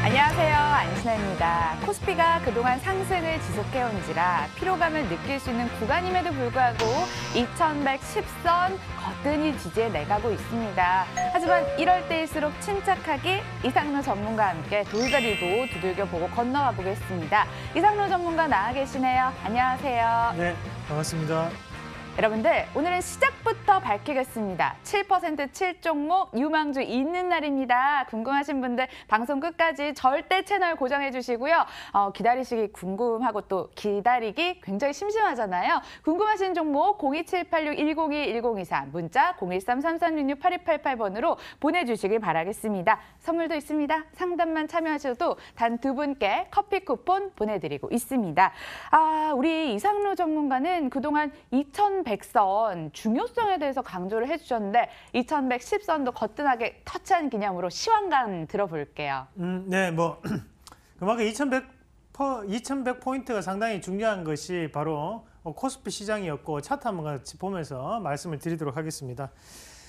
안녕하세요. 안신혜입니다. 코스피가 그동안 상승을 지속해온지라 피로감을 느낄 수 있는 구간임에도 불구하고 2110선 거뜬히 지지에 내가고 있습니다. 하지만 이럴 때일수록 침착하게 이상로 전문가와 함께 돌다리도 두들겨보고 건너가 보겠습니다. 이상로 전문가 나와 계시네요. 안녕하세요. 네, 반갑습니다. 여러분들, 오늘은 시작부터 밝히겠습니다. 7% 7종목 유망주 있는 날입니다. 궁금하신 분들 방송 끝까지 절대 채널 고정해 주시고요. 기다리시기 궁금하고 또 기다리기 굉장히 심심하잖아요. 궁금하신 종목 02786-102-1024 문자 013-3366-8288번으로 보내주시길 바라겠습니다. 선물도 있습니다. 상담만 참여하셔도 단 2분께 커피 쿠폰 보내드리고 있습니다. 우리 이상로 전문가는 그동안 2100선 중요성에 대해서 강조를 해주셨는데 2110선도 거뜬하게 터치한 기념으로 시황감 들어볼게요. 네, 그만큼 2100포인트가 상당히 중요한 것이 바로 코스피 시장이었고 차트 한번 같이 보면서 말씀을 드리도록 하겠습니다.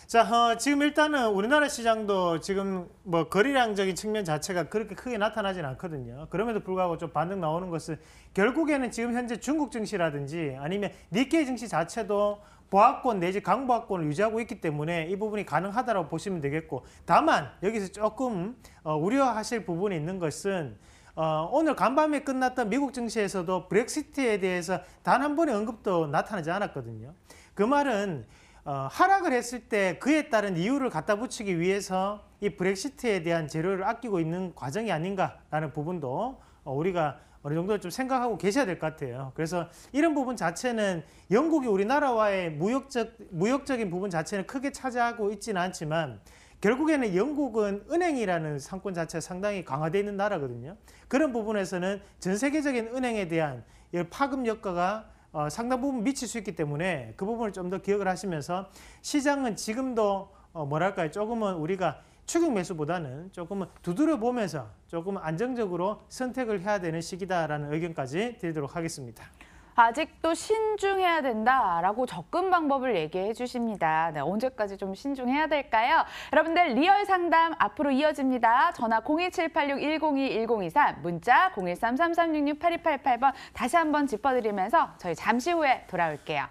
자, 지금 일단은 우리나라 시장도 지금 거래량적인 측면 자체가 그렇게 크게 나타나진 않거든요. 그럼에도 불구하고 좀 반등 나오는 것은 결국에는 지금 현재 중국 증시라든지 아니면 니케이 증시 자체도 보합권 내지 강보합권을 유지하고 있기 때문에 이 부분이 가능하다고 보시면 되겠고, 다만 여기서 조금 우려하실 부분이 있는 것은 오늘 간밤에 끝났던 미국 증시에서도 브렉시트에 대해서 단 한 번의 언급도 나타나지 않았거든요. 그 말은 하락을 했을 때 그에 따른 이유를 갖다 붙이기 위해서 이 브렉시트에 대한 재료를 아끼고 있는 과정이 아닌가라는 부분도 우리가 어느 정도 좀 생각하고 계셔야 될 것 같아요. 그래서 이런 부분 자체는 영국이 우리나라와의 무역적인 부분 자체는 크게 차지하고 있지는 않지만 결국에는 영국은 은행이라는 상권 자체가 상당히 강화되어 있는 나라거든요. 그런 부분에서는 전 세계적인 은행에 대한 파급 효과가 상당 부분 미칠 수 있기 때문에 그 부분을 좀 더 기억을 하시면서 시장은 지금도 조금은 우리가 추격 매수보다는 조금은 두드려 보면서 조금 안정적으로 선택을 해야 되는 시기다라는 의견까지 드리도록 하겠습니다. 아직도 신중해야 된다라고 접근 방법을 얘기해 주십니다. 네, 언제까지 좀 신중해야 될까요? 여러분들 리얼 상담 앞으로 이어집니다. 전화 02786-102-1024, 문자 013-3366-8288번 다시 한번 짚어드리면서 저희 잠시 후에 돌아올게요.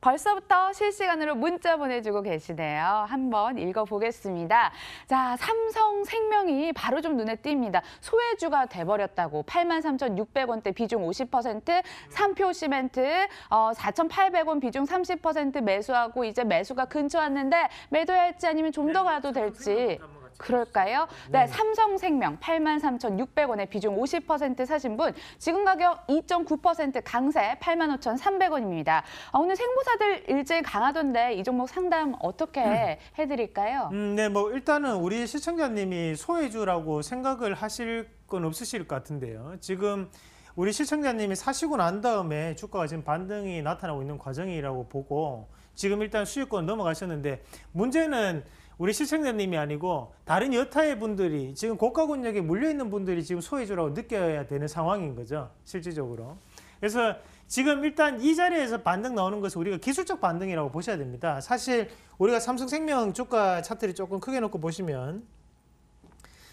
벌써부터 실시간으로 문자 보내주고 계시네요. 한번 읽어보겠습니다. 자, 삼성생명이 바로 좀 눈에 띕니다. 소외주가 돼버렸다고 83,600원대 비중 50%, 삼표시멘트 4,800원 비중 30% 매수하고 이제 매수가 근처 왔는데 매도해야 할지 아니면 좀 더 가도 될지. 그럴까요? 네, 삼성생명 83,600원에 비중 50% 사신 분 지금 가격 2.9% 강세 85,300원입니다. 오늘 생보사들 일제히 강하던데 이 종목 상담 어떻게 해드릴까요? 네, 일단은 우리 시청자님이 소외주라고 생각을 하실 건 없으실 것 같은데요. 지금 우리 시청자님이 사시고 난 다음에 주가가 지금 반등이 나타나고 있는 과정이라고 보고 지금 일단 수익권 넘어가셨는데 문제는 우리 시청자님이 아니고 다른 여타의 분들이 지금 고가권역에 물려있는 분들이 지금 소외주라고 느껴야 되는 상황인 거죠. 실질적으로. 그래서 지금 일단 이 자리에서 반등 나오는 것은 우리가 기술적 반등이라고 보셔야 됩니다. 사실 우리가 삼성생명 주가 차트를 조금 크게 놓고 보시면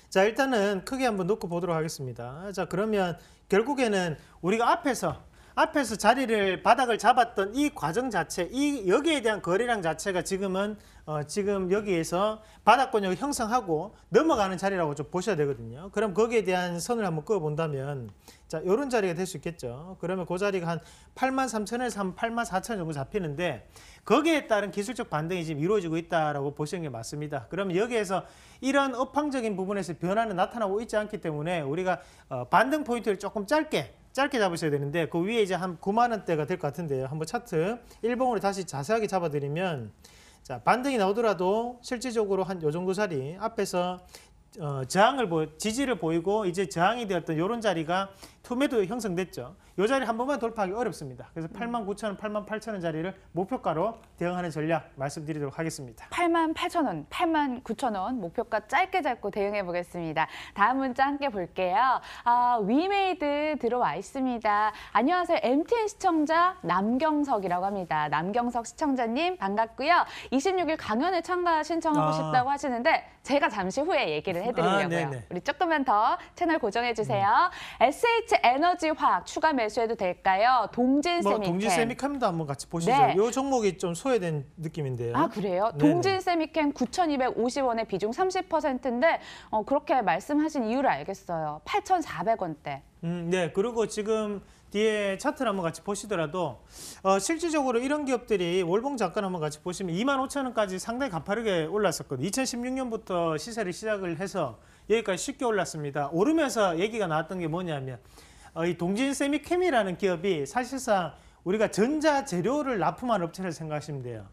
자, 일단은 크게 한번 놓고 보도록 하겠습니다. 자, 그러면 결국에는 우리가 앞에서 바닥을 잡았던 이 과정 자체, 여기에 대한 거래량 자체가 지금은 지금 여기에서 바닥권역을 형성하고 넘어가는 자리라고 좀 보셔야 되거든요. 그럼 거기에 대한 선을 한번 그어본다면 자, 이런 자리가 될 수 있겠죠. 그러면 그 자리가 한 83,000에서 84,000 정도 잡히는데 거기에 따른 기술적 반등이 지금 이루어지고 있다라고 보시는 게 맞습니다. 그러면 여기에서 이런 업황적인 부분에서 변화는 나타나고 있지 않기 때문에 우리가 반등 포인트를 조금 짧게 잡으셔야 되는데 그 위에 이제 한 9만 원대가 될 것 같은데요. 한번 차트 일봉으로 다시 자세하게 잡아드리면 자, 반등이 나오더라도 실질적으로 한 요 정도 자리 앞에서 지지를 보이고 이제 저항이 되었던 이런 자리가 투매도 형성됐죠. 이 자리 한 번만 돌파하기 어렵습니다. 그래서 89,000원, 88,000원 자리를 목표가로 대응하는 전략 말씀드리도록 하겠습니다. 88,000원, 89,000원 목표가 짧게 잡고 대응해 보겠습니다. 다음 문자 함께 볼게요. 위메이드 들어와 있습니다. 안녕하세요. MTN 시청자 남경석이라고 합니다. 남경석 시청자님 반갑고요. 26일 강연에 참가 신청하고 싶다고 하시는데 제가 잠시 후에 얘기를 해드리려고요. 우리 조금만 더 채널 고정해 주세요. SH에너지화학 추가 매수해도 될까요? 동진 세미캠. 동진 세미캠도 한번 같이 보시죠. 네. 이 종목이 좀 소외된 느낌인데요. 아, 그래요? 네네. 동진 세미캠 9,250원에 비중 30%인데 그렇게 말씀하신 이유를 알겠어요. 8,400원대. 네. 그리고 지금 뒤에 차트를 한번 같이 보시더라도 실질적으로 이런 기업들이 월봉 잠깐 한번 같이 보시면 25,000원까지 상당히 가파르게 올랐었거든요. 2016년부터 시세를 시작을 해서 여기까지 쉽게 올랐습니다. 오르면서 얘기가 나왔던 게 뭐냐면 이 동진 세미캠이라는 기업이 사실상 우리가 전자재료를 납품한 업체를 생각하시면 돼요.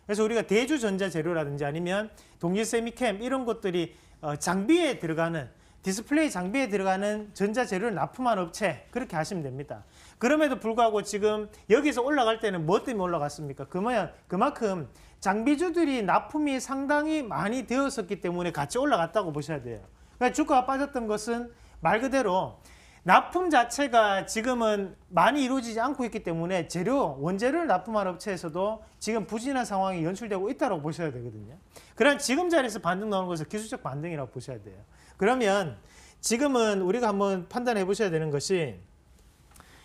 그래서 우리가 대주전자재료라든지 아니면 동진 세미캠 이런 것들이 장비에 들어가는 디스플레이 장비에 들어가는 전자재료를 납품한 업체 그렇게 하시면 됩니다. 그럼에도 불구하고 지금 여기서 올라갈 때는 뭐 때문에 올라갔습니까? 그만큼 장비주들이 납품이 상당히 많이 되었었기 때문에 같이 올라갔다고 보셔야 돼요. 그러니까 주가가 빠졌던 것은 말 그대로 납품 자체가 지금은 많이 이루어지지 않고 있기 때문에 원재료를 납품한 업체에서도 지금 부진한 상황이 연출되고 있다고 보셔야 되거든요. 그럼 지금 자리에서 반등 나오는 것은 기술적 반등이라고 보셔야 돼요. 그러면 지금은 우리가 한번 판단해 보셔야 되는 것이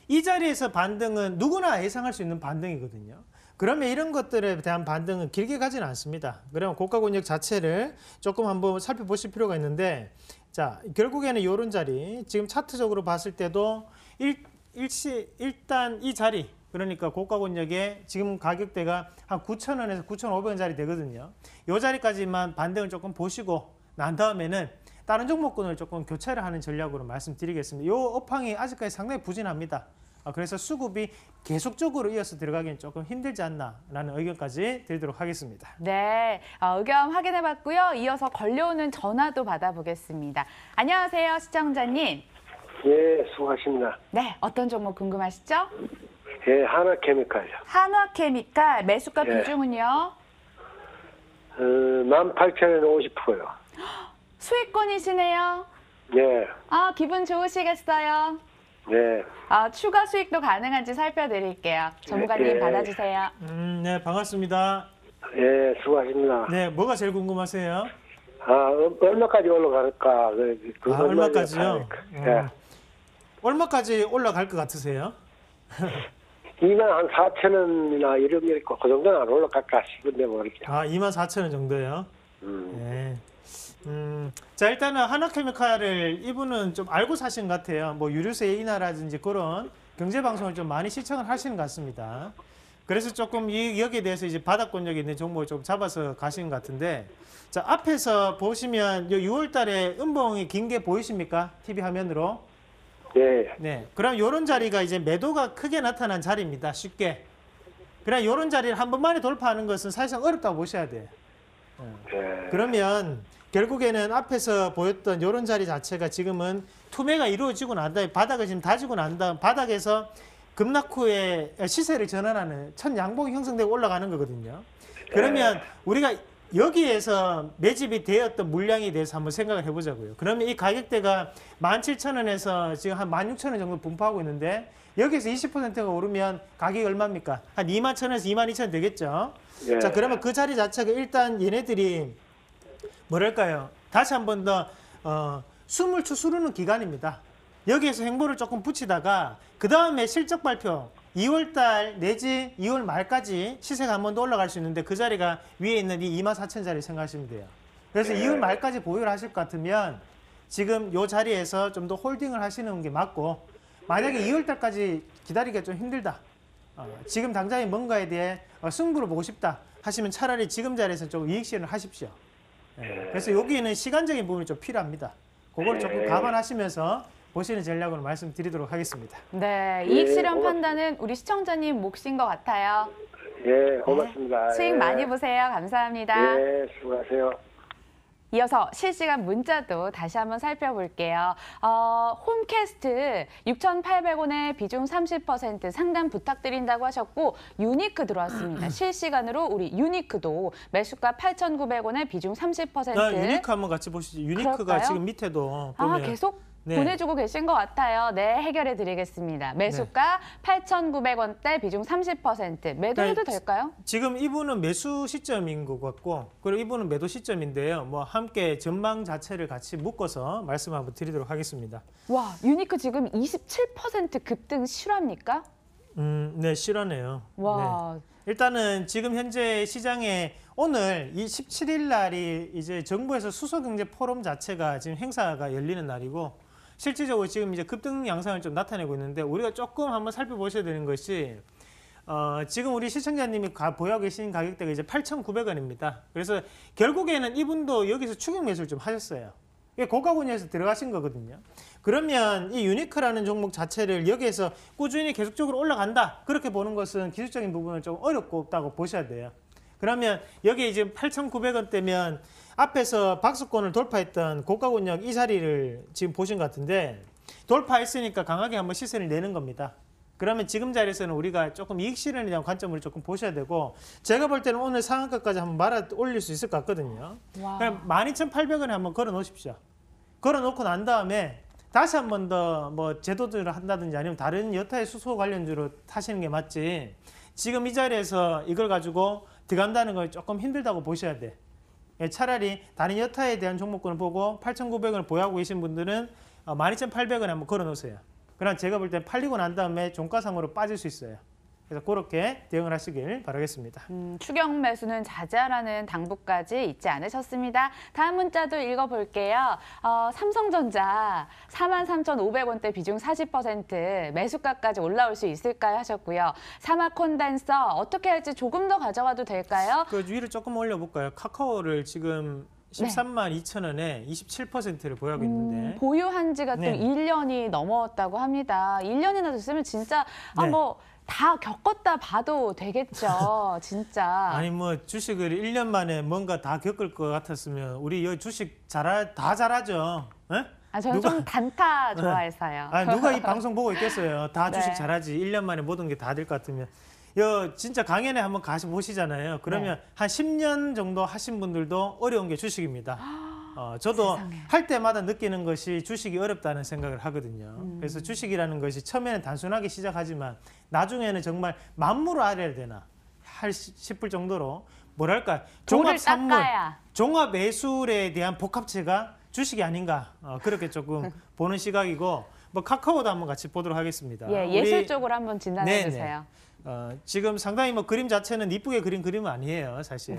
이 자리에서 반등은 누구나 예상할 수 있는 반등이거든요. 그러면 이런 것들에 대한 반등은 길게 가지는 않습니다. 그러면 고가 권역 자체를 조금 한번 살펴보실 필요가 있는데 자, 결국에는 이런 자리, 지금 차트적으로 봤을 때도 일단 이 자리, 그러니까 고가 권역에 지금 가격대가 한 9,000원에서 9,500원 자리 되거든요. 이 자리까지만 반등을 조금 보시고 난 다음에는 다른 종목군을 조금 교체를 하는 전략으로 말씀드리겠습니다. 이 업황이 아직까지 상당히 부진합니다. 그래서 수급이 계속적으로 이어서 들어가기는 조금 힘들지 않나라는 의견까지 드리도록 하겠습니다. 네, 의견 확인해봤고요. 이어서 걸려오는 전화도 받아보겠습니다. 안녕하세요, 시청자님. 예, 수고하십니다. 네, 어떤 종목 궁금하시죠? 예, 하나케미칼요. 한화케미칼 매수가 예. 비중은요? 18,000원에 50%요. 수익권이시네요. 예, 기분 좋으시겠어요? 네. 추가 수익도 가능한지 살펴드릴게요. 전문가님 예. 받아주세요. 네, 반갑습니다. 예, 수고하십니다. 네, 뭐가 제일 궁금하세요? 얼마까지 올라갈까? 얼마까지요? 예. 얼마까지 올라갈 것 같으세요? 24,000원이나 이런 게 있고, 그 정도는 안 올라갈까 싶은데 모르겠죠. 24,000원 정도요? 네. 자, 일단은 하나케미칼을 이분은 좀 알고 사신 것 같아요. 뭐 유류세 인하라든지 그런 경제방송을 좀 많이 시청을 하시는 것 같습니다. 그래서 조금 여기에 대해서 이제 바닥권역에 있는 종목을 좀 잡아서 가시는 것 같은데, 자, 앞에서 보시면 6월 달에 음봉이 긴 게 보이십니까? TV 화면으로. 예. 네. 그럼 요런 자리가 이제 매도가 크게 나타난 자리입니다. 쉽게. 그럼 요런 자리를 한 번만에 돌파하는 것은 사실상 어렵다고 보셔야 돼요. 예. 그러면 결국에는 앞에서 보였던 요런 자리 자체가 지금은 투매가 이루어지고 난 다음에 바닥을 지금 다지고 난 다음 바닥에서 급락 후에 시세를 전환하는 첫 양봉이 형성되고 올라가는 거거든요. 그러면 우리가 여기에서 매집이 되었던 물량에 대해서 한번 생각을 해보자고요. 그러면 이 가격대가 17,000원에서 지금 한 16,000원 정도 분포하고 있는데 여기에서 20%가 오르면 가격이 얼마입니까? 한 21,000원에서 22,000원 되겠죠? 예. 자, 그러면 그 자리 자체가 일단 얘네들이 뭐랄까요? 다시 한 번 더 숨을 추스르는 기간입니다. 여기에서 행보를 조금 붙이다가 그 다음에 실적 발표 2월달 내지 2월 말까지 시세가 한 번 더 올라갈 수 있는데 그 자리가 위에 있는 이 24,000 자리 생각하시면 돼요. 그래서 2월 말까지 보유를 하실 것 같으면 지금 이 자리에서 좀 더 홀딩을 하시는 게 맞고, 만약에 2월달까지 기다리기가 좀 힘들다. 지금 당장에 뭔가에 대해 승부를 보고 싶다 하시면 차라리 지금 자리에서 좀 이익 실현을 하십시오. 그래서 여기는 시간적인 부분이 좀 필요합니다. 그걸 조금 감안하시면서 보시는 전략으로 말씀드리도록 하겠습니다. 네, 이익 실현 예, 판단은 우리 시청자님 몫인 것 같아요. 예, 고맙습니다. 수익 예. 많이 보세요. 감사합니다. 예, 수고하세요. 이어서 실시간 문자도 다시 한번 살펴볼게요. 홈캐스트 6,800원에 비중 30% 상담 부탁드린다고 하셨고 유니크 들어왔습니다. 실시간으로 우리 유니크도 매수가 8,900원에 비중 30%. 유니크 한번 같이 보시죠. 유니크가 그럴까요? 지금 밑에도 보면 계속 네. 보내주고 계신 것 같아요. 네, 해결해 드리겠습니다. 매수가 8,900원대 비중 30%. 매도해도 네. 될까요? 지금 이분은 매수 시점인 것 같고 그리고 이분은 매도 시점인데요. 뭐 함께 전망 자체를 같이 묶어서 말씀 한번 드리도록 하겠습니다. 와, 유니크 지금 27% 급등 실화입니까? 네, 실화네요. 와. 네. 일단은 지금 현재 시장에 오늘 이 17일 날이 이제 정부에서 수소경제 포럼 자체가 지금 행사가 열리는 날이고 실질적으로 지금 이제 급등 양상을 좀 나타내고 있는데 우리가 조금 한번 살펴보셔야 되는 것이 지금 우리 시청자님이 보유하고 계신 가격대가 이제 8,900원입니다. 그래서 결국에는 이분도 여기서 추격 매수를 좀 하셨어요. 이게 고가군에서 들어가신 거거든요. 그러면 이 유니크라는 종목 자체를 여기에서 꾸준히 계속적으로 올라간다. 그렇게 보는 것은 기술적인 부분은 좀 어렵고 없다고 보셔야 돼요. 그러면 여기 이제 8,900원대면 앞에서 박스권을 돌파했던 고가군역 이 자리를 지금 보신 것 같은데 돌파했으니까 강하게 한번 시세를 내는 겁니다. 그러면 지금 자리에서는 우리가 조금 이익 실현에 대한 관점을 조금 보셔야 되고 제가 볼 때는 오늘 상한가까지 한번 말아 올릴 수 있을 것 같거든요. 와. 그럼 12,800원에 한번 걸어 놓으십시오. 걸어 놓고 난 다음에 다시 한 번 더 뭐 제도들을 한다든지 아니면 다른 여타의 수소 관련주로 타시는 게 맞지 지금 이 자리에서 이걸 가지고 들어간다는 걸 조금 힘들다고 보셔야 돼. 차라리 다른 여타에 대한 종목군을 보고 8,900원을 보유하고 계신 분들은 12,800원에 한번 걸어 놓으세요. 그럼 제가 볼 때 팔리고 난 다음에 종가상으로 빠질 수 있어요. 그래서 그렇게 대응을 하시길 바라겠습니다. 추격 매수는 자제하라는 당부까지 잊지 않으셨습니다. 다음 문자도 읽어볼게요. 삼성전자 43,500원대 비중 40% 매수가까지 올라올 수 있을까요 하셨고요. 사마콘덴서 어떻게 할지 조금 더 가져가도 될까요? 그 위를 조금 올려볼까요? 카카오를 지금 13만 2천 원에 27%를 보유하고 있는데 보유한 지가 또 네. 1년이 넘었다고 합니다. 1년이나 됐으면 진짜 네. 다 겪었다 봐도 되겠죠. 진짜. 아니 뭐 주식을 1년 만에 뭔가 다 겪을 것 같았으면 우리 여기 주식 다 잘하죠. 에? 저는 좀 단타 좋아해서요. 누가 이 방송 보고 있겠어요. 다 네. 주식 잘하지. 1년 만에 모든 게 다 될 것 같으면. 진짜 강연에 한번 가시 보시잖아요. 그러면 한 10년 정도 하신 분들도 어려운 게 주식입니다. 저도 세상에. 할 때마다 느끼는 것이 주식이 어렵다는 생각을 하거든요. 그래서 주식이라는 것이 처음에는 단순하게 시작하지만 나중에는 정말 만물을 알아야 되나 싶을 정도로 뭐랄까 돌을 종합 산물, 닦아야. 종합 매술에 대한 복합체가 주식이 아닌가 그렇게 조금 보는 시각이고 뭐 카카오도 한번 같이 보도록 하겠습니다. 예, 예술적으로 한번 진단해 네네. 주세요. 지금 상당히 뭐 그림 자체는 이쁘게 그린 그림은 아니에요, 사실.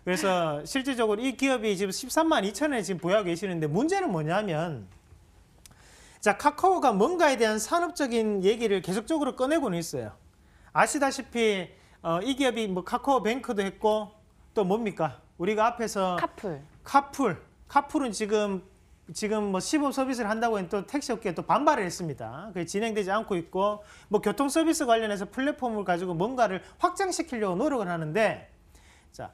그래서 실질적으로 이 기업이 지금 13만 2천 원에 지금 보유하고 계시는데 문제는 뭐냐면 자, 카카오가 뭔가에 대한 산업적인 얘기를 계속적으로 꺼내고는 있어요. 아시다시피 이 기업이 뭐 카카오뱅크도 했고 또 뭡니까? 우리가 앞에서 카풀은 지금 뭐 시범 서비스를 한다고 해서 또 택시업계에 또 반발을 했습니다. 그게 진행되지 않고 있고 뭐 교통 서비스 관련해서 플랫폼을 가지고 뭔가를 확장시키려고 노력을 하는데 자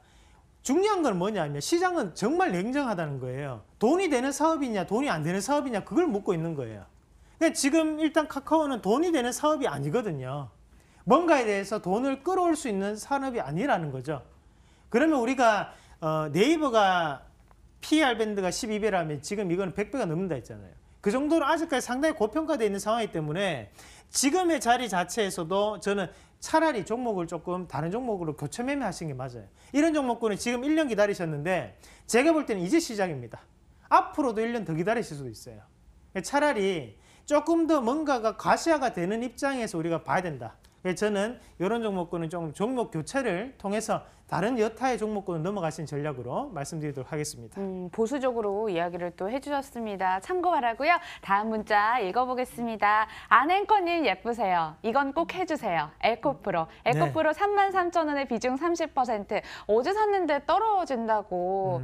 중요한 건 뭐냐면 시장은 정말 냉정하다는 거예요. 돈이 되는 사업이냐 돈이 안 되는 사업이냐 그걸 묻고 있는 거예요. 근데 지금 일단 카카오는 돈이 되는 사업이 아니거든요. 뭔가에 대해서 돈을 끌어올 수 있는 산업이 아니라는 거죠. 그러면 우리가 네이버가 PER 밴드가 12배라면 지금 이거는 100배가 넘는다 했잖아요. 그 정도로 아직까지 상당히 고평가되어 있는 상황이기 때문에 지금의 자리 자체에서도 저는 차라리 종목을 조금 다른 종목으로 교체 매매하시는 게 맞아요. 이런 종목군은 지금 1년 기다리셨는데 제가 볼 때는 이제 시작입니다. 앞으로도 1년 더 기다리실 수도 있어요. 차라리 조금 더 뭔가가 가시화가 되는 입장에서 우리가 봐야 된다. 저는 이런 종목군은 좀 종목 교체를 통해서 다른 여타의 종목군을 넘어가신 전략으로 말씀드리도록 하겠습니다. 보수적으로 이야기를 또 해주셨습니다. 참고하라고요. 다음 문자 읽어보겠습니다. 안앵커님 예쁘세요. 이건 꼭 해주세요. 에코프로. 에코프로 33,000원의 비중 30%. 어제 샀는데 떨어진다고.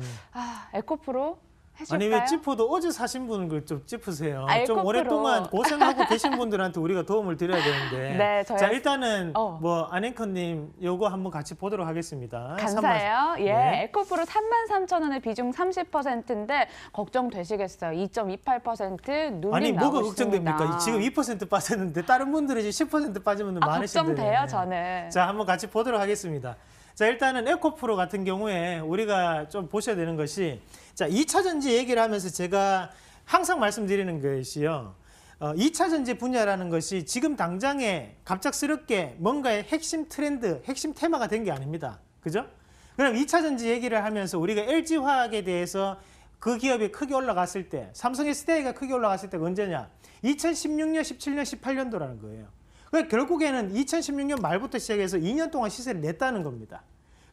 에코프로? 해줄까요? 아니 왜 찌푸도 어제 사신 분은 좀 찌푸세요. 아, 좀 에코프로. 오랫동안 고생하고 계신 분들한테 우리가 도움을 드려야 되는데. 네, 저희 자 일단은 어. 안앵커님 요거 한번 같이 보도록 하겠습니다. 감사해요. 예, 네. 에코프로 33,000원의 비중 30%인데 걱정되시겠어요. 2.28% 눌림 아니 뭐가 나오고 있습니다. 걱정됩니까? 지금 2% 빠졌는데 다른 분들이 이제 10% 빠지면 많으신데. 걱정돼요, 저는. 자 한번 같이 보도록 하겠습니다. 자 일단은 에코프로 같은 경우에 우리가 좀 보셔야 되는 것이 자 2차 전지 얘기를 하면서 제가 항상 말씀드리는 것이요. 2차 전지 분야라는 것이 지금 당장에 갑작스럽게 뭔가의 핵심 트렌드, 핵심 테마가 된 게 아닙니다. 그죠? 그럼 2차 전지 얘기를 하면서 우리가 LG화학에 대해서 그 기업이 크게 올라갔을 때, 삼성 SDI가 크게 올라갔을 때가 언제냐? 2016년, 17년, 18년도라는 거예요. 그러니까 결국에는 2016년 말부터 시작해서 2년 동안 시세를 냈다는 겁니다.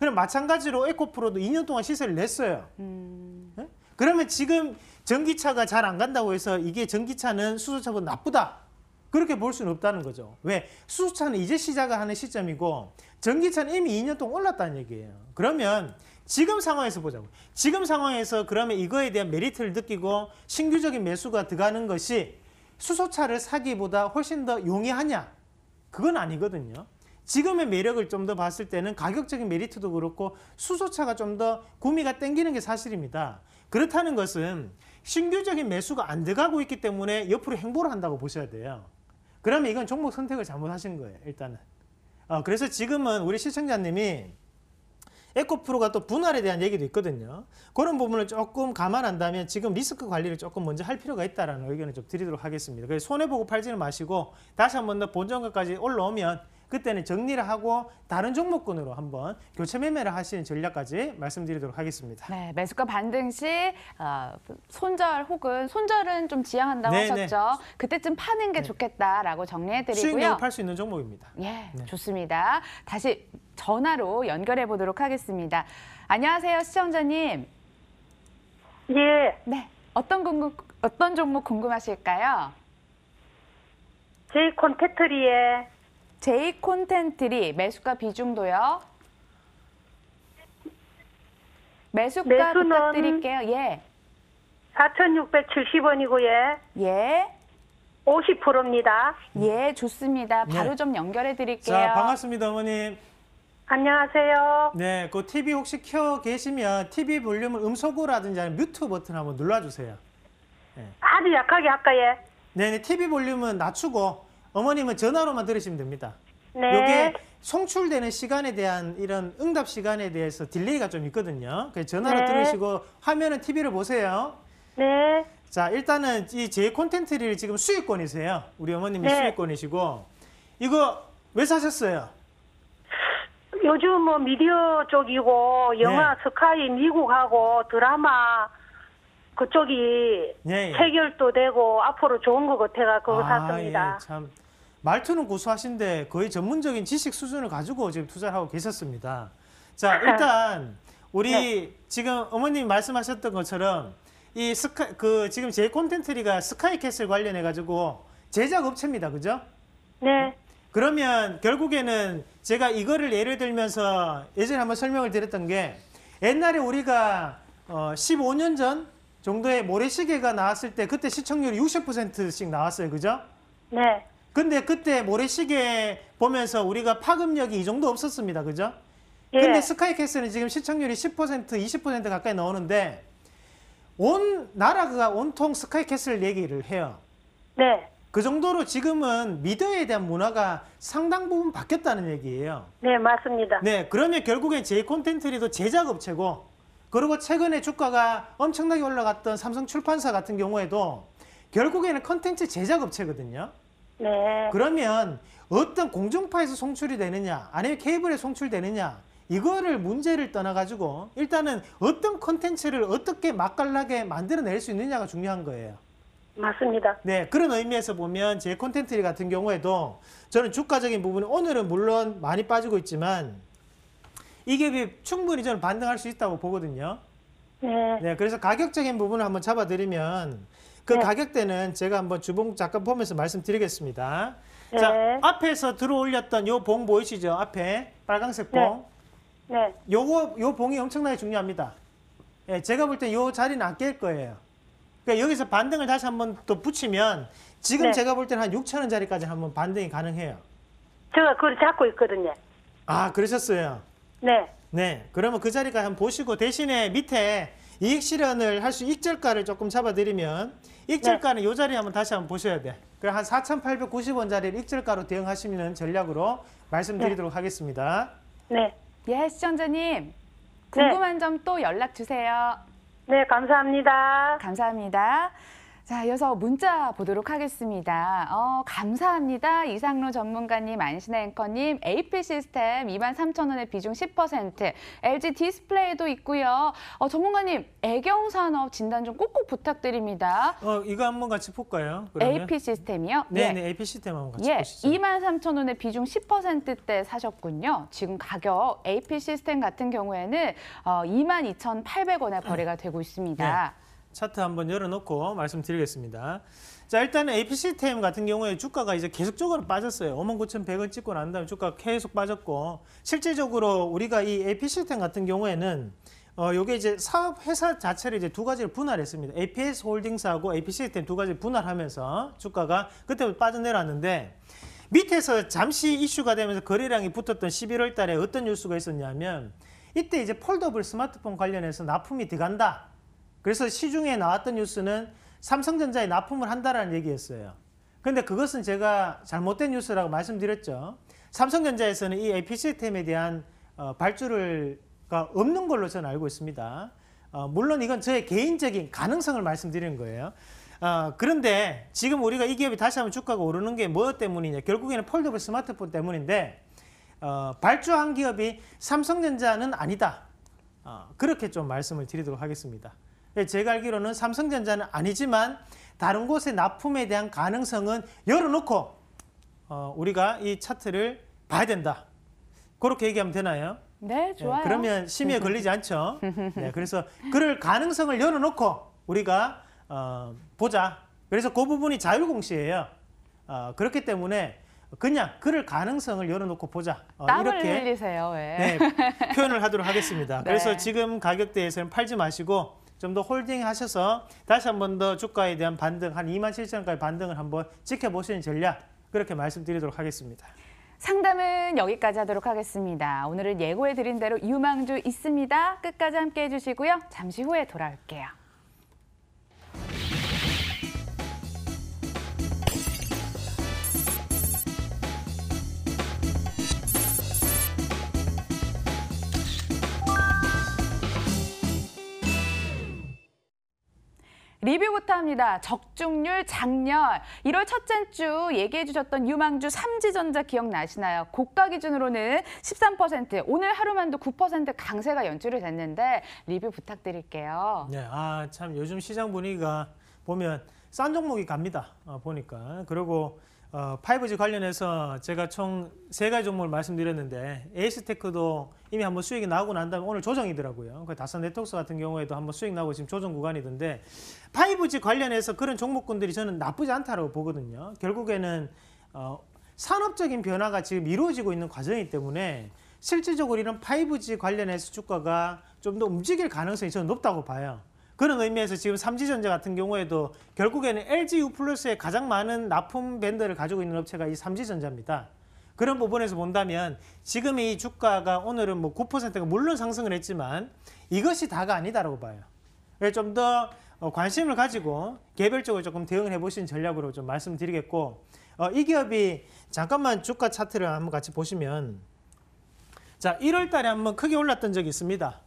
그럼 마찬가지로 에코프로도 2년 동안 시세를 냈어요. 네? 그러면 지금 전기차가 잘 안 간다고 해서 이게 전기차는 수소차보다 나쁘다. 그렇게 볼 수는 없다는 거죠. 왜? 수소차는 이제 시작하는 시점이고 전기차는 이미 2년 동안 올랐다는 얘기예요. 그러면 지금 상황에서 보자고. 지금 상황에서 그러면 이거에 대한 메리트를 느끼고 신규적인 매수가 들어가는 것이 수소차를 사기보다 훨씬 더 용이하냐? 그건 아니거든요. 지금의 매력을 좀 더 봤을 때는 가격적인 메리트도 그렇고 수소차가 좀 더 구미가 땡기는 게 사실입니다. 그렇다는 것은 신규적인 매수가 안 들어가고 있기 때문에 옆으로 행보를 한다고 보셔야 돼요. 그러면 이건 종목 선택을 잘못하신 거예요, 일단은. 그래서 지금은 우리 시청자님이 에코프로가 또 분할에 대한 얘기도 있거든요. 그런 부분을 조금 감안한다면 지금 리스크 관리를 조금 먼저 할 필요가 있다는 의견을 좀 드리도록 하겠습니다. 그래서 손해보고 팔지는 마시고 다시 한번 더 본전가까지 올라오면 그때는 정리를 하고 다른 종목군으로 한번 교체 매매를 하시는 전략까지 말씀드리도록 하겠습니다. 네, 매수가 반등 시 손절 혹은 손절은 좀 지양한다고 네, 하셨죠. 그때쯤 파는 게 좋겠다라고 수익 내고 정리해드리고요. 팔 수 있는 종목입니다. 예, 네. 좋습니다. 다시 전화로 연결해 보도록 하겠습니다. 안녕하세요, 시청자님. 예, 네, 어떤 종목 궁금하실까요? 저희 콘텐트리에 제이 콘텐트리 매수가 비중도요. 매수가 매수는 부탁드릴게요. 예, 4,670원이고요. 예, 50%입니다. 예, 좋습니다. 바로 네. 좀 연결해 드릴게요. 자, 반갑습니다, 어머님. 안녕하세요. 네, 그 TV 혹시 켜 계시면 TV 볼륨을 음소거라든지 아니면 뮤트 버튼 한번 눌러주세요. 아주 약하게 할까요? 네, TV 볼륨은 낮추고 어머님은 전화로만 들으시면 됩니다. 네. 이게 송출되는 시간에 대한 이런 응답 시간에 대해서 딜레이가 좀 있거든요. 그래서 전화로 네. 들으시고 화면은 TV를 보세요. 네. 자, 일단은 이 제 콘텐츠를 지금 수익권이세요. 우리 어머님이 네. 수익권이시고 이거 왜 사셨어요? 요즘 뭐 미디어 쪽이고 영화 네. 스카이 미국하고 드라마 그쪽이 예, 예. 해결도 되고 앞으로 좋은 것 같아가 그거 샀습니다. 예, 참 말투는 고수하신데 거의 전문적인 지식 수준을 가지고 지금 투자를 하고 계셨습니다. 자, 일단 우리 네. 지금 어머님 말씀하셨던 것처럼 이 지금 제 콘텐츠리가 스카이캐슬 관련해 가지고 제작 업체입니다. 그죠? 네. 그러면 결국에는 제가 이거를 예를 들면서 예전에 한번 설명을 드렸던 게 옛날에 우리가 15년 전 정도의 모래시계가 나왔을 때 그때 시청률이 60%씩 나왔어요. 그죠? 네. 근데 그때 모래시계 보면서 우리가 파급력이 이 정도 없었습니다. 그죠? 예. 근데 스카이캐슬은 지금 시청률이 10%, 20% 가까이 나오는데 온 나라가 온통 스카이캐슬 얘기를 해요. 네. 그 정도로 지금은 미디어에 대한 문화가 상당 부분 바뀌었다는 얘기예요. 네, 맞습니다. 네, 그러면 결국엔 제이 콘텐츠리도 제작업체고, 그리고 최근에 주가가 엄청나게 올라갔던 삼성 출판사 같은 경우에도 결국에는 콘텐츠 제작업체거든요. 네. 그러면 어떤 공중파에서 송출이 되느냐, 아니면 케이블에 송출되느냐, 이거를 문제를 떠나가지고 일단은 어떤 콘텐츠를 어떻게 맛깔나게 만들어낼 수 있느냐가 중요한 거예요. 맞습니다. 네, 그런 의미에서 보면 제 콘텐츠 같은 경우에도 저는 주가적인 부분이 오늘은 물론 많이 빠지고 있지만 이 기업이 충분히 저는 반등할 수 있다고 보거든요. 네. 네, 그래서 가격적인 부분을 한번 잡아드리면 그 네. 가격대는 제가 한번 주봉 잠깐 보면서 말씀드리겠습니다. 네. 자, 앞에서 들어 올렸던 요 봉 보이시죠? 앞에 빨간색 봉. 네. 요 봉이 엄청나게 중요합니다. 예, 제가 볼 때 이 자리는 안 깰 거예요. 그러니까 여기서 반등을 다시 한번 또 붙이면 지금 네. 제가 볼 때는 한 6,000원짜리까지 한번 반등이 가능해요. 제가 그걸 잡고 있거든요. 아, 그러셨어요. 네. 네, 그러면 그 자리까지 한번 보시고 대신에 밑에 이익 실현을 할 수 익절가를 조금 잡아드리면 익절가는 이 자리 한번 다시 한번 보셔야 돼. 그럼 한 4,890원짜리를 익절가로 대응하시는 전략으로 말씀드리도록 하겠습니다. 네. 예, 시청자님. 궁금한 점 또 연락 주세요. 네, 감사합니다. 감사합니다. 자, 이어서 문자 보도록 하겠습니다. 감사합니다. 이상로 전문가님, 안신혜 앵커님, AP 시스템 23,000원의 비중 10%, LG 디스플레이도 있고요. 전문가님, 애경산업 진단 좀 꼭꼭 부탁드립니다. 이거 한번 같이 볼까요? 그러면? AP 시스템이요? 네, 예. 네, AP 시스템 한번 같이 예, 보시죠. 23,000원의 비중 10%대 사셨군요. 지금 가격 AP 시스템 같은 경우에는 22,800원에 거래가 되고 있습니다. 차트 한번 열어놓고 말씀드리겠습니다. 자, 일단은 AP 시스템 같은 경우에 주가가 이제 계속적으로 빠졌어요. 59,100원 찍고 난 다음에 주가가 계속 빠졌고, 실질적으로 우리가 이 AP 시스템 같은 경우에는 요게 이제 사업 회사 자체를 이제 두 가지를 분할했습니다. APS 홀딩스하고 AP 시스템 두 가지를 분할하면서 주가가 그때부터 빠져내려왔는데, 밑에서 잠시 이슈가 되면서 거래량이 붙었던 11월 달에 어떤 뉴스가 있었냐면, 이때 이제 폴더블 스마트폰 관련해서 납품이 들어간다. 그래서 시중에 나왔던 뉴스는 삼성전자에 납품을 한다라는 얘기였어요. 그런데 그것은 제가 잘못된 뉴스라고 말씀드렸죠. 삼성전자에서는 이 AP 시스템에 대한 발주가 없는 걸로 저는 알고 있습니다. 물론 이건 저의 개인적인 가능성을 말씀드리는 거예요. 그런데 지금 우리가 이 기업이 다시 한번 주가가 오르는 게 뭐 때문이냐. 결국에는 폴더블 스마트폰 때문인데 발주한 기업이 삼성전자는 아니다. 그렇게 좀 말씀을 드리도록 하겠습니다. 제가 알기로는 삼성전자는 아니지만 다른 곳에 납품에 대한 가능성은 열어놓고 우리가 이 차트를 봐야 된다. 그렇게 얘기하면 되나요? 네, 좋아요. 그러면 심의에 걸리지 않죠. 네, 그래서 그럴 가능성을 열어놓고 우리가 보자. 그래서 그 부분이 자율공시예요. 그렇기 때문에 그냥 그럴 가능성을 열어놓고 보자. 땀을 이렇게 흘리세요. 왜? 네, 표현을 하도록 하겠습니다. 네. 그래서 지금 가격대에서는 팔지 마시고 좀 더 홀딩 하셔서 다시 한 번 더 주가에 대한 반등, 한 27,000원까지 반등을 한번 지켜보시는 전략, 그렇게 말씀드리도록 하겠습니다. 상담은 여기까지 하도록 하겠습니다. 오늘은 예고해드린 대로 유망주 있습니다. 끝까지 함께해 주시고요. 잠시 후에 돌아올게요. 리뷰부터 합니다. 적중률 장렬. 1월 첫째 주 얘기해 주셨던 유망주 삼지전자 기억나시나요? 고가 기준으로는 13%, 오늘 하루만도 9% 강세가 연출이 됐는데 리뷰 부탁드릴게요. 네, 참 요즘 시장 분위기가 보면 싼 종목이 갑니다. 보니까. 그리고 5G 관련해서 제가 총 3가지 종목을 말씀드렸는데 에이스테크도 이미 한번 수익이 나오고 난 다음에 오늘 조정이더라고요. 다산 네트워크스 같은 경우에도 한번 수익 나고 지금 조정 구간이던데 5G 관련해서 그런 종목군들이 저는 나쁘지 않다고 보거든요. 결국에는 산업적인 변화가 지금 이루어지고 있는 과정이기 때문에 실질적으로 이런 5G 관련해서 주가가 좀 더 움직일 가능성이 저는 높다고 봐요. 그런 의미에서 지금 삼지전자 같은 경우에도 결국에는 LG U+의 가장 많은 납품 밴더를 가지고 있는 업체가 이 삼지전자입니다. 그런 부분에서 본다면 지금 이 주가가 오늘은 뭐 9%가 물론 상승을 했지만 이것이 다가 아니다라고 봐요. 좀 더 관심을 가지고 개별적으로 조금 대응을 해보시는 전략으로 좀 말씀드리겠고, 이 기업이 잠깐만 주가 차트를 한번 같이 보시면, 자, 1월 달에 한번 크게 올랐던 적이 있습니다.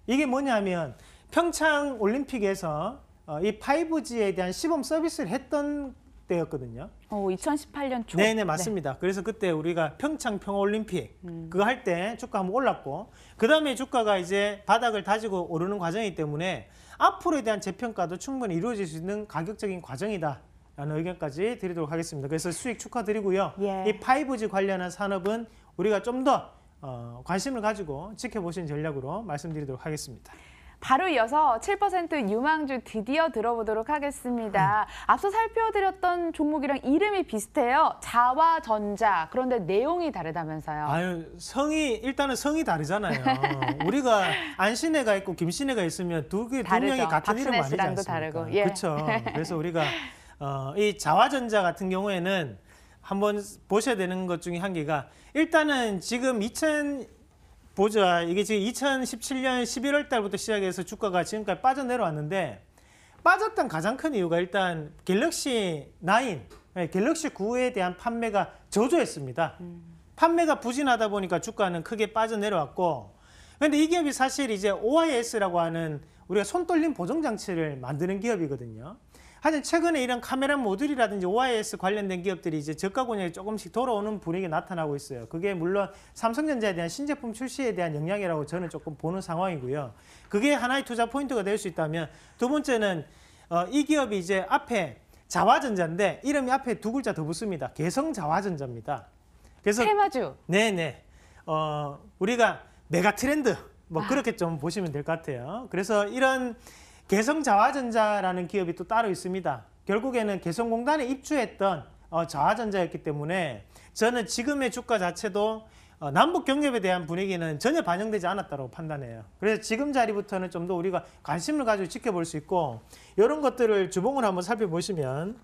이게 뭐냐면 평창 올림픽에서 이 5G에 대한 시범 서비스를 했던 때였거든요. 2018년 초. 네네, 맞습니다. 네. 그래서 그때 우리가 평창 평화올림픽 그거 할 때 주가 한번 올랐고, 그 다음에 주가가 이제 바닥을 다지고 오르는 과정이기 때문에 앞으로에 대한 재평가도 충분히 이루어질 수 있는 가격적인 과정이다 라는 의견까지 드리도록 하겠습니다. 그래서 수익 축하드리고요. 예. 이 5G 관련한 산업은 우리가 좀 더 관심을 가지고 지켜보시는 전략으로 말씀드리도록 하겠습니다. 바로 이어서 7% 유망주 드디어 들어보도록 하겠습니다. 앞서 살펴드렸던 종목이랑 이름이 비슷해요. 자화전자. 그런데 내용이 다르다면서요. 아유, 일단은 성이 다르잖아요. 우리가 안신혜가 있고 김신혜가 있으면 두 명이 같은 박신혜 이름 아니지 씨랑도 않습니까? 다르고. 예. 그렇죠. 그래서 우리가 이 자화전자 같은 경우에는 한번 보셔야 되는 것 중에 한 개가 일단은 지금 이게 지금 2017년 11월 달부터 시작해서 주가가 지금까지 빠져내려왔는데 빠졌던 가장 큰 이유가 일단 갤럭시 9, 갤럭시 9에 대한 판매가 저조했습니다. 판매가 부진하다 보니까 주가는 크게 빠져내려왔고, 그런데 이 기업이 사실 이제 OIS라고 하는 우리가 손떨림 보정 장치를 만드는 기업이거든요. 하여튼 최근에 이런 카메라 모듈이라든지 OIS 관련된 기업들이 이제 저가 권역이 조금씩 돌아오는 분위기가 나타나고 있어요. 그게 물론 삼성전자에 대한 신제품 출시에 대한 영향이라고 저는 조금 보는 상황이고요. 그게 하나의 투자 포인트가 될 수 있다면, 두 번째는 이 기업이 이제 앞에 자화전자인데 이름이 앞에 두 글자 더 붙습니다. 개성자화전자입니다. 그래서 테마주. 네네. 우리가 메가 트렌드 그렇게 좀 보시면 될 것 같아요. 그래서 이런 개성자화전자라는 기업이 또 따로 있습니다. 결국에는 개성공단에 입주했던 자화전자였기 때문에 저는 지금의 주가 자체도 남북 경협에 대한 분위기는 전혀 반영되지 않았다고 판단해요. 그래서 지금 자리부터는 좀 더 우리가 관심을 가지고 지켜볼 수 있고, 이런 것들을 주봉을 한번 살펴보시면,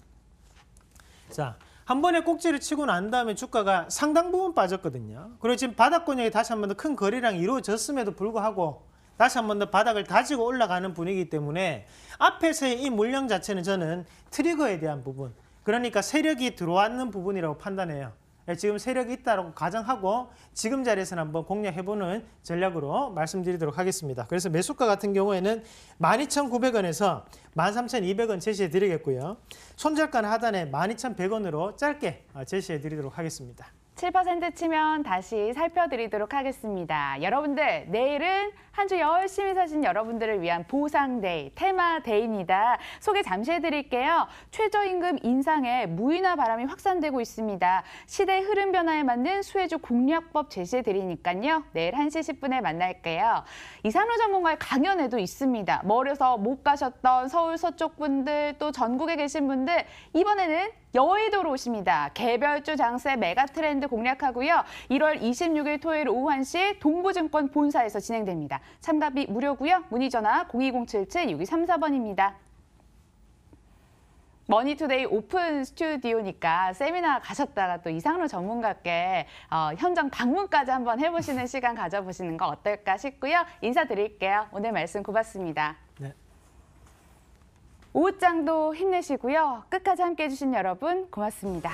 자, 한 번에 꼭지를 치고 난 다음에 주가가 상당 부분 빠졌거든요. 그리고 지금 바닥 권역이 다시 한 번 더 큰 거래량이 이루어졌음에도 불구하고 다시 한 번 더 바닥을 다지고 올라가는 분위기이기 때문에 앞에서의 이 물량 자체는 저는 트리거에 대한 부분, 그러니까 세력이 들어왔는 부분이라고 판단해요. 지금 세력이 있다고 가정하고 지금 자리에서는 한번 공략해보는 전략으로 말씀드리도록 하겠습니다. 그래서 매수가 같은 경우에는 12,900원에서 13,200원 제시해드리겠고요. 손절가는 하단에 12,100원으로 짧게 제시해드리도록 하겠습니다. 7% 치면 다시 살펴드리도록 하겠습니다. 여러분들, 내일은 한 주 열심히 사신 여러분들을 위한 보상데이, 테마데이입니다. 소개 잠시 해드릴게요. 최저임금 인상에 무인화 바람이 확산되고 있습니다. 시대 흐름 변화에 맞는 수혜주 공략법 제시해드리니까요. 내일 1시 10분에 만날게요. 이상로 전문가의 강연회도 있습니다. 멀어서 못 가셨던 서울 서쪽 분들, 또 전국에 계신 분들, 이번에는 여의도로 오십니다. 개별주 장세 메가 트렌드 공략하고요. 1월 26일 토요일 오후 1시 동부증권 본사에서 진행됩니다. 참가비 무료고요. 문의 전화 0207-6234번입니다. 머니투데이 오픈 스튜디오니까 세미나 가셨다가 또 이상로 전문가께 현장 방문까지 한번 해보시는 시간 가져보시는 거 어떨까 싶고요. 인사드릴게요. 오늘 말씀 고맙습니다. 네. 오후장도 힘내시고요. 끝까지 함께해 주신 여러분 고맙습니다.